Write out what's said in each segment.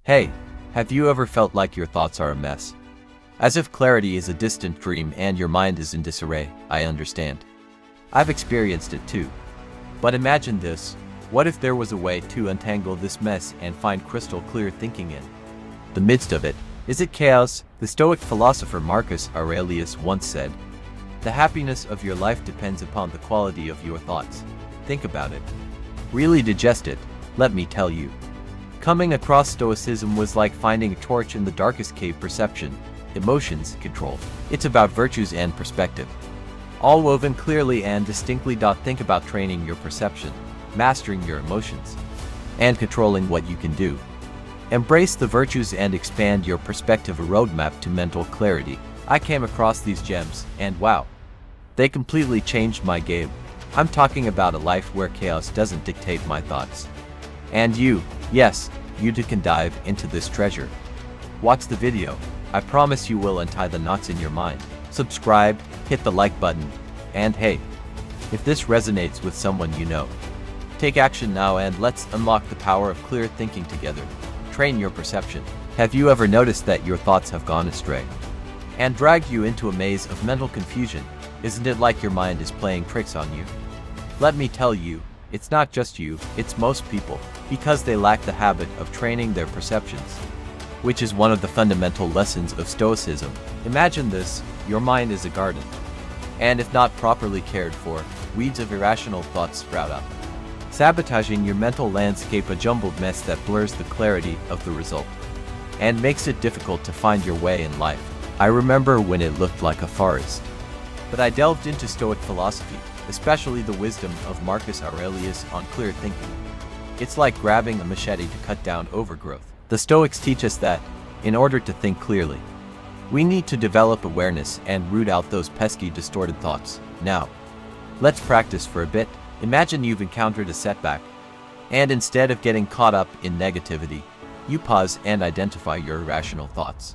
Hey, have you ever felt like your thoughts are a mess? As if clarity is a distant dream and your mind is in disarray? I understand. I've experienced it too. But imagine this: what if there was a way to untangle this mess and find crystal clear thinking in the midst of it? Is it chaos? The Stoic philosopher Marcus Aurelius once said, "The happiness of your life depends upon the quality of your thoughts." Think about it. Really digest it, let me tell you. Coming across Stoicism was like finding a torch in the darkest cave. Perception, emotions, control. It's about virtues and perspective, all woven clearly and distinctly. Think about training your perception, mastering your emotions, and controlling what you can do. Embrace the virtues and expand your perspective. A roadmap to mental clarity. I came across these gems, and wow, they completely changed my game. I'm talking about a life where chaos doesn't dictate my thoughts. And you, yes, you too can dive into this treasure. Watch the video. I promise you will untie the knots in your mind. Subscribe, hit the like button, and hey, if this resonates with someone you know, take action now and let's unlock the power of clear thinking together. Train your perception. Have you ever noticed that your thoughts have gone astray and dragged you into a maze of mental confusion? Isn't it like your mind is playing tricks on you? Let me tell you, it's not just you, it's most people, because they lack the habit of training their perceptions, which is one of the fundamental lessons of Stoicism. Imagine this: your mind is a garden, and if not properly cared for, weeds of irrational thoughts sprout up, sabotaging your mental landscape, a jumbled mess that blurs the clarity of the result and makes it difficult to find your way in life. I remember when it looked like a forest, but I delved into Stoic philosophy, especially the wisdom of Marcus Aurelius on clear thinking. It's like grabbing a machete to cut down overgrowth. The Stoics teach us that, in order to think clearly, we need to develop awareness and root out those pesky distorted thoughts. Now, let's practice for a bit. Imagine you've encountered a setback, and instead of getting caught up in negativity, you pause and identify your irrational thoughts,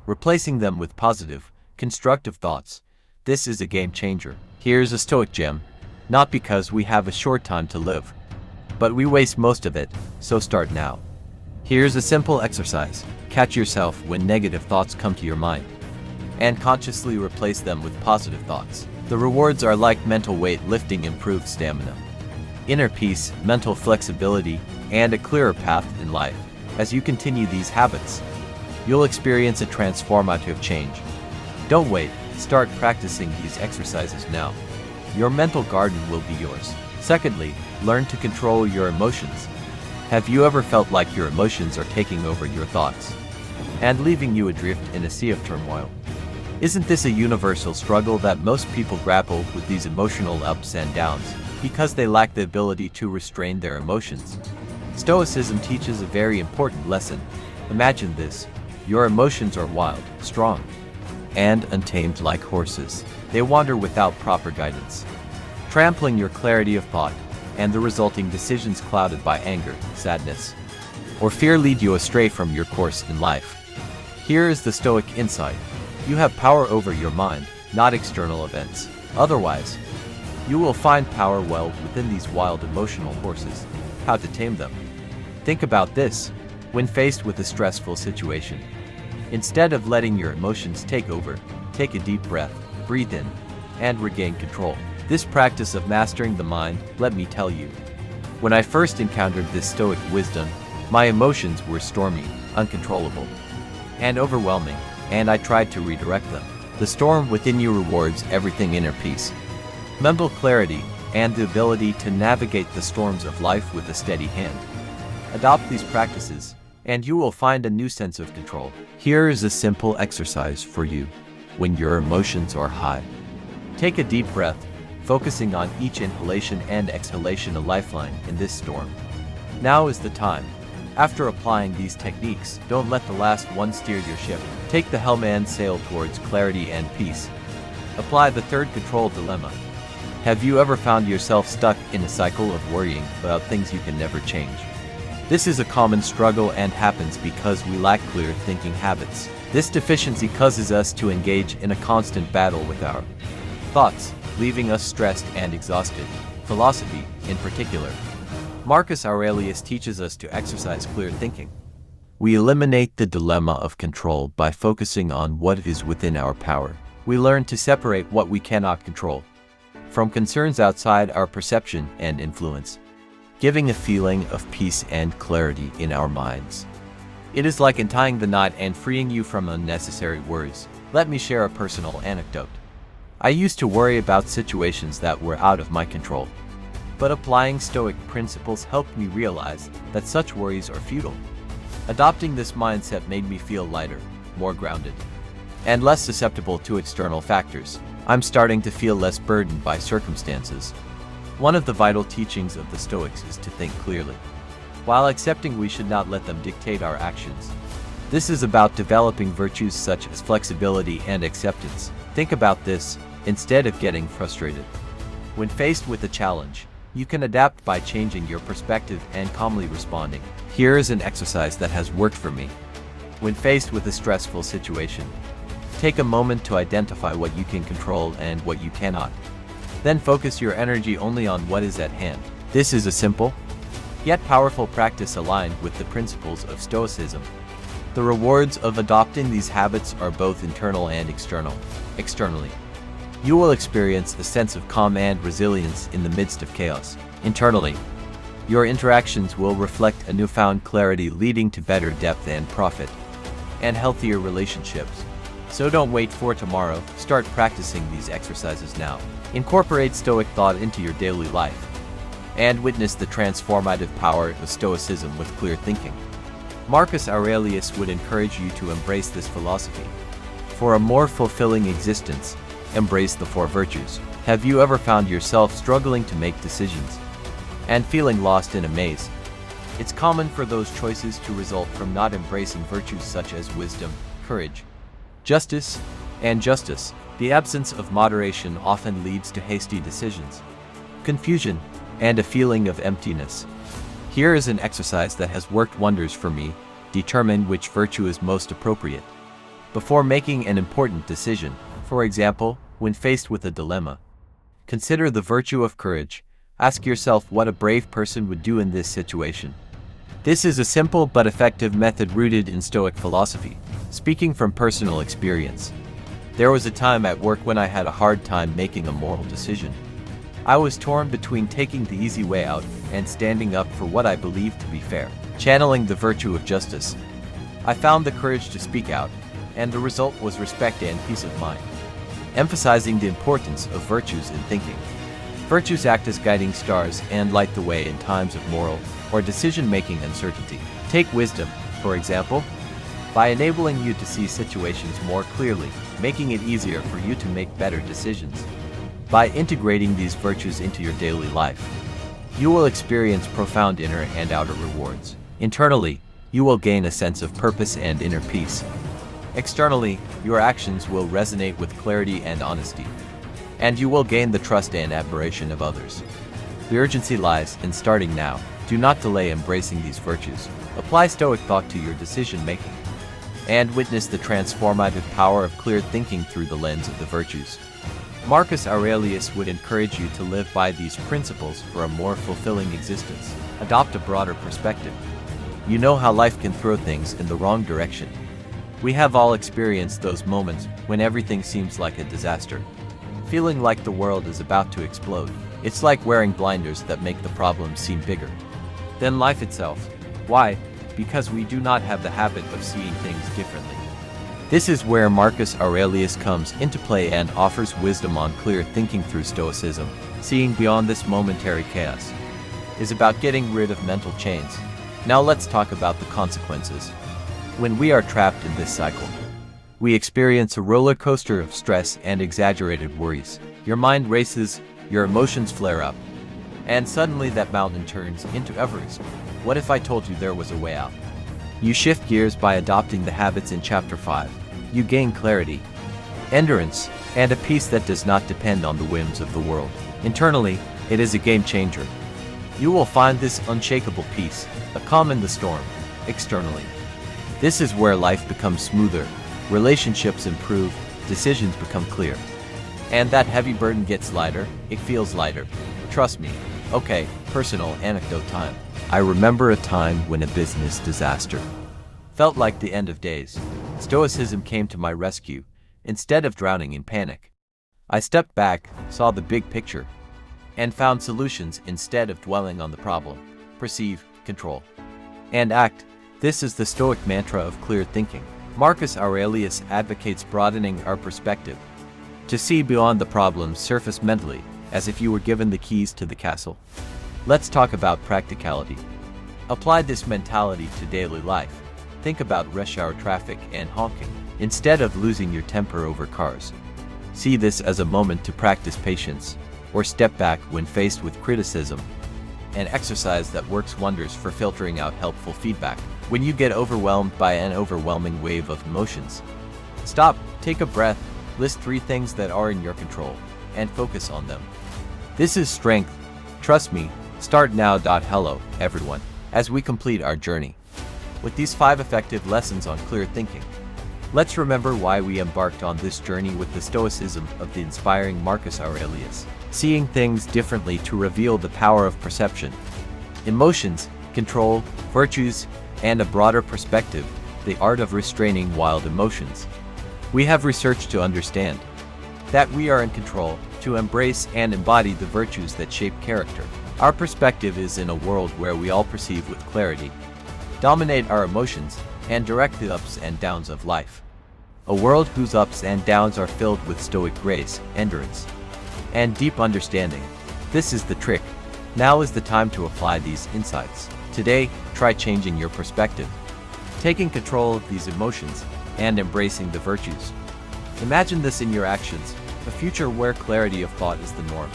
replacing them with positive, constructive thoughts. This is a game changer. Here's a Stoic gem: not because we have a short time to live, but we waste most of it, so start now. Here's a simple exercise. Catch yourself when negative thoughts come to your mind, and consciously replace them with positive thoughts. The rewards are like mental weight lifting: improved stamina, inner peace, mental flexibility, and a clearer path in life. As you continue these habits, you'll experience a transformative change. Don't wait. Start practicing these exercises now. Your mental garden will be yours. Secondly, learn to control your emotions. Have you ever felt like your emotions are taking over your thoughts and leaving you adrift in a sea of turmoil? Isn't this a universal struggle that most people grapple with, these emotional ups and downs, because they lack the ability to restrain their emotions? Stoicism teaches a very important lesson. Imagine this: your emotions are wild, strong, and untamed like horses. They wander without proper guidance, trampling your clarity of thought, and the resulting decisions clouded by anger, sadness, or fear lead you astray from your course in life. Here is the Stoic insight: you have power over your mind, not external events. Otherwise, you will find power well within these wild emotional horses. How to tame them? Think about this: when faced with a stressful situation, instead of letting your emotions take over, take a deep breath, breathe in, and regain control. This practice of mastering the mind, let me tell you, when I first encountered this Stoic wisdom, my emotions were stormy, uncontrollable, and overwhelming, and I tried to redirect them. The storm within you rewards everything: inner peace, mental clarity, and the ability to navigate the storms of life with a steady hand. Adopt these practices, and you will find a new sense of control. Here is a simple exercise for you. When your emotions are high, take a deep breath, focusing on each inhalation and exhalation, a lifeline in this storm. Now is the time. After applying these techniques, don't let the last one steer your ship. Take the helm and sail towards clarity and peace. Apply the third control dilemma. Have you ever found yourself stuck in a cycle of worrying about things you can never change? This is a common struggle and happens because we lack clear thinking habits. This deficiency causes us to engage in a constant battle with our thoughts, leaving us stressed and exhausted. Philosophy, in particular, Marcus Aurelius teaches us to exercise clear thinking. We eliminate the dilemma of control by focusing on what is within our power. We learn to separate what we cannot control from concerns outside our perception and influence, giving a feeling of peace and clarity in our minds. It is like untying the knot and freeing you from unnecessary worries. Let me share a personal anecdote. I used to worry about situations that were out of my control, but applying Stoic principles helped me realize that such worries are futile. Adopting this mindset made me feel lighter, more grounded, and less susceptible to external factors. I'm starting to feel less burdened by circumstances. One of the vital teachings of the Stoics is to think clearly, while accepting we should not let them dictate our actions. This is about developing virtues such as flexibility and acceptance. Think about this, instead of getting frustrated. When faced with a challenge, you can adapt by changing your perspective and calmly responding. Here is an exercise that has worked for me. When faced with a stressful situation, take a moment to identify what you can control and what you cannot. Then focus your energy only on what is at hand. This is a simple, yet powerful practice aligned with the principles of Stoicism. The rewards of adopting these habits are both internal and external. Externally, you will experience a sense of calm and resilience in the midst of chaos. Internally, your interactions will reflect a newfound clarity leading to better depth and profit, and healthier relationships. So don't wait for tomorrow, start practicing these exercises now. Incorporate Stoic thought into your daily life, and witness the transformative power of Stoicism with clear thinking. Marcus Aurelius would encourage you to embrace this philosophy. For a more fulfilling existence, embrace the four virtues. Have you ever found yourself struggling to make decisions and feeling lost in a maze? It's common for those choices to result from not embracing virtues such as wisdom, courage, justice, and justice. The absence of moderation often leads to hasty decisions, confusion, and a feeling of emptiness. Here is an exercise that has worked wonders for me. Determine which virtue is most appropriate before making an important decision. For example, when faced with a dilemma, consider the virtue of courage. Ask yourself what a brave person would do in this situation. This is a simple but effective method rooted in Stoic philosophy. Speaking from personal experience, there was a time at work when I had a hard time making a moral decision. I was torn between taking the easy way out and standing up for what I believed to be fair. Channeling the virtue of justice, I found the courage to speak out, and the result was respect and peace of mind. Emphasizing the importance of virtues in thinking. Virtues act as guiding stars and light the way in times of moral or decision-making uncertainty. Take wisdom, for example, by enabling you to see situations more clearly, making it easier for you to make better decisions. By integrating these virtues into your daily life, you will experience profound inner and outer rewards. Internally, you will gain a sense of purpose and inner peace. Externally, your actions will resonate with clarity and honesty, and you will gain the trust and admiration of others. The urgency lies in starting now. Do not delay embracing these virtues. Apply Stoic thought to your decision-making, and witness the transformative power of clear thinking through the lens of the virtues. Marcus Aurelius would encourage you to live by these principles for a more fulfilling existence. Adopt a broader perspective. You know how life can throw things in the wrong direction. We have all experienced those moments when everything seems like a disaster, feeling like the world is about to explode. It's like wearing blinders that make the problem seem bigger than life itself. Why? Because we do not have the habit of seeing things differently. This is where Marcus Aurelius comes into play and offers wisdom on clear thinking through Stoicism. Seeing beyond this momentary chaos is about getting rid of mental chains. Now let's talk about the consequences. When we are trapped in this cycle, we experience a roller coaster of stress and exaggerated worries. Your mind races, your emotions flare up, and suddenly that mountain turns into Everest. What if I told you there was a way out? You shift gears by adopting the habits in Chapter 5. You gain clarity, endurance, and a peace that does not depend on the whims of the world. Internally, it is a game changer. You will find this unshakable peace, a calm in the storm. Externally, this is where life becomes smoother, relationships improve, decisions become clear. And that heavy burden gets lighter. It feels lighter. Trust me. Okay, personal anecdote time. I remember a time when a business disaster felt like the end of days. Stoicism came to my rescue, instead of drowning in panic. I stepped back, saw the big picture, and found solutions instead of dwelling on the problem. Perceive, control, and act. This is the Stoic mantra of clear thinking. Marcus Aurelius advocates broadening our perspective, to see beyond the problems surface mentally, as if you were given the keys to the castle. Let's talk about practicality. Apply this mentality to daily life. Think about rush hour traffic and honking, instead of losing your temper over cars. See this as a moment to practice patience, or step back when faced with criticism, an exercise that works wonders for filtering out helpful feedback. When you get overwhelmed by an overwhelming wave of emotions, stop, take a breath, list 3 things that are in your control, and focus on them. This is strength. Trust me. Start now. Hello, everyone, as we complete our journey with these 5 effective lessons on clear thinking. Let's remember why we embarked on this journey with the Stoicism of the inspiring Marcus Aurelius. Seeing things differently to reveal the power of perception, emotions, control, virtues, and a broader perspective, the art of restraining wild emotions. We have researched to understand that we are in control, to embrace and embody the virtues that shape character. Our perspective is in a world where we all perceive with clarity, dominate our emotions, and direct the ups and downs of life. A world whose ups and downs are filled with stoic grace, endurance, and deep understanding. This is the trick. Now is the time to apply these insights. Today, try changing your perspective, taking control of these emotions, and embracing the virtues. Imagine this in your actions, a future where clarity of thought is the norm.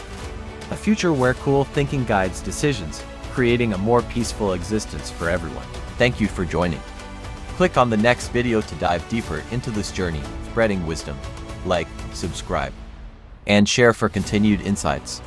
A future where cool thinking guides decisions, creating a more peaceful existence for everyone. Thank you for joining. Click on the next video to dive deeper into this journey, spreading wisdom. Like, subscribe, and share for continued insights.